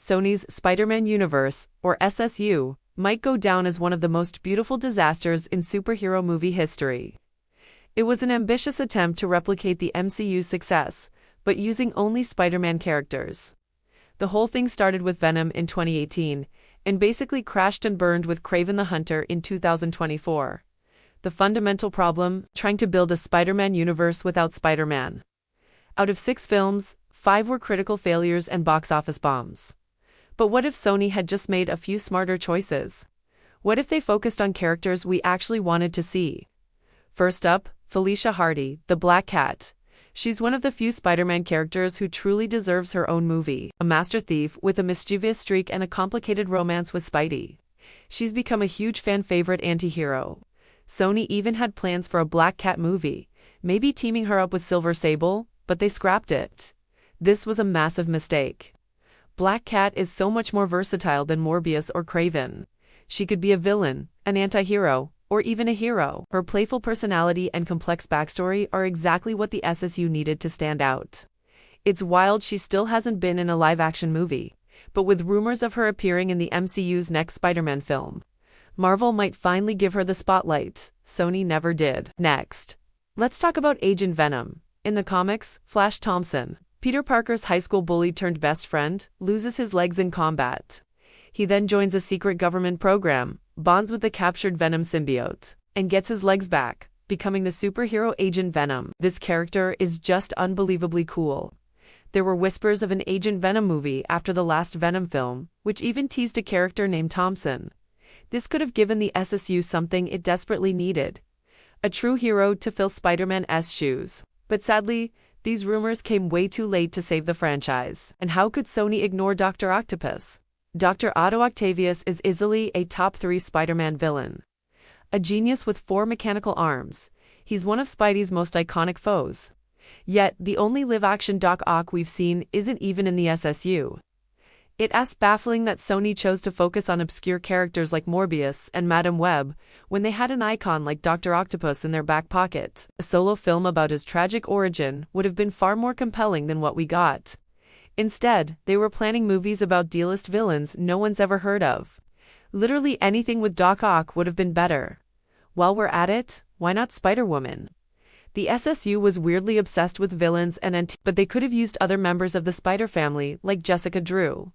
Sony's Spider-Man universe, or SSU, might go down as one of the most beautiful disasters in superhero movie history. It was an ambitious attempt to replicate the MCU's success, but using only Spider-Man characters. The whole thing started with Venom in 2018, and basically crashed and burned with Kraven the Hunter in 2024. The fundamental problem: trying to build a Spider-Man universe without Spider-Man. Out of 6 films, 5 were critical failures and box office bombs. But what if Sony had just made a few smarter choices? What if they focused on characters we actually wanted to see? First up, Felicia Hardy, the Black Cat. She's one of the few Spider-Man characters who truly deserves her own movie. A master thief with a mischievous streak and a complicated romance with Spidey. She's become a huge fan favorite anti-hero. Sony even had plans for a Black Cat movie, maybe teaming her up with Silver Sable, but they scrapped it. This was a massive mistake. Black Cat is so much more versatile than Morbius or Kraven. She could be a villain, an anti-hero, or even a hero. Her playful personality and complex backstory are exactly what the SSU needed to stand out. It's wild she still hasn't been in a live-action movie, but with rumors of her appearing in the MCU's next Spider-Man film, Marvel might finally give her the spotlight. Sony never did. Next, let's talk about Agent Venom. In the comics, Flash Thompson, Peter Parker's high school bully turned best friend, loses his legs in combat. He then joins a secret government program, bonds with the captured Venom symbiote, and gets his legs back, becoming the superhero Agent Venom. This character is just unbelievably cool. There were whispers of an Agent Venom movie after the last Venom film, which even teased a character named Thompson. This could have given the SSU something it desperately needed: a true hero to fill Spider-Man's shoes. But sadly, these rumors came way too late to save the franchise. And how could Sony ignore Dr. Octopus? Dr. Otto Octavius is easily a top 3 Spider-Man villain. A genius with 4 mechanical arms, he's one of Spidey's most iconic foes. Yet, the only live-action Doc Ock we've seen isn't even in the SSU. It's baffling that Sony chose to focus on obscure characters like Morbius and Madam Web when they had an icon like Dr. Octopus in their back pocket. A solo film about his tragic origin would have been far more compelling than what we got. Instead, they were planning movies about D-list villains no one's ever heard of. Literally anything with Doc Ock would have been better. While we're at it, why not Spider-Woman? The SSU was weirdly obsessed with villains but they could have used other members of the Spider family like Jessica Drew.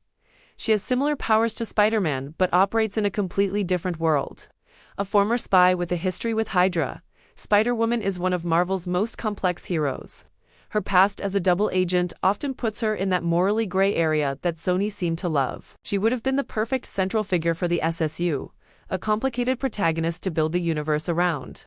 She has similar powers to Spider-Man but operates in a completely different world. A former spy with a history with Hydra, Spider-Woman is one of Marvel's most complex heroes. Her past as a double agent often puts her in that morally gray area that Sony seemed to love. She would have been the perfect central figure for the SSU, a complicated protagonist to build the universe around.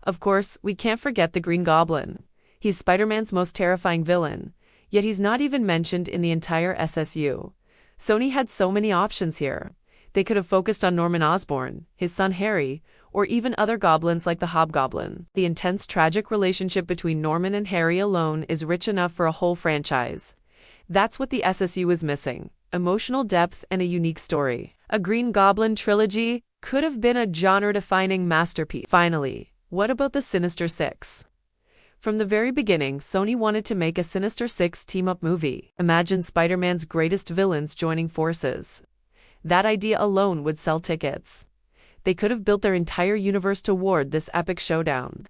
Of course, we can't forget the Green Goblin. He's Spider-Man's most terrifying villain, yet he's not even mentioned in the entire SSU. Sony had so many options here. They could have focused on Norman Osborn, his son Harry, or even other goblins like the Hobgoblin. The intense tragic relationship between Norman and Harry alone is rich enough for a whole franchise. That's what the SSU is missing: emotional depth and a unique story. A Green Goblin trilogy could have been a genre-defining masterpiece. Finally, what about the Sinister Six? From the very beginning, Sony wanted to make a Sinister Six team-up movie. Imagine Spider-Man's greatest villains joining forces. That idea alone would sell tickets. They could have built their entire universe toward this epic showdown.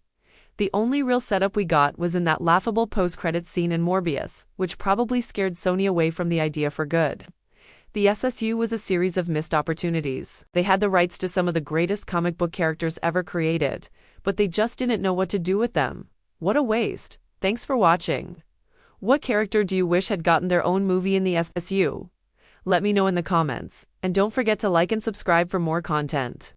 The only real setup we got was in that laughable post-credits scene in Morbius, which probably scared Sony away from the idea for good. The SSU was a series of missed opportunities. They had the rights to some of the greatest comic book characters ever created, but they just didn't know what to do with them. What a waste. Thanks for watching. What character do you wish had gotten their own movie in the SSU? Let me know in the comments, and don't forget to like and subscribe for more content.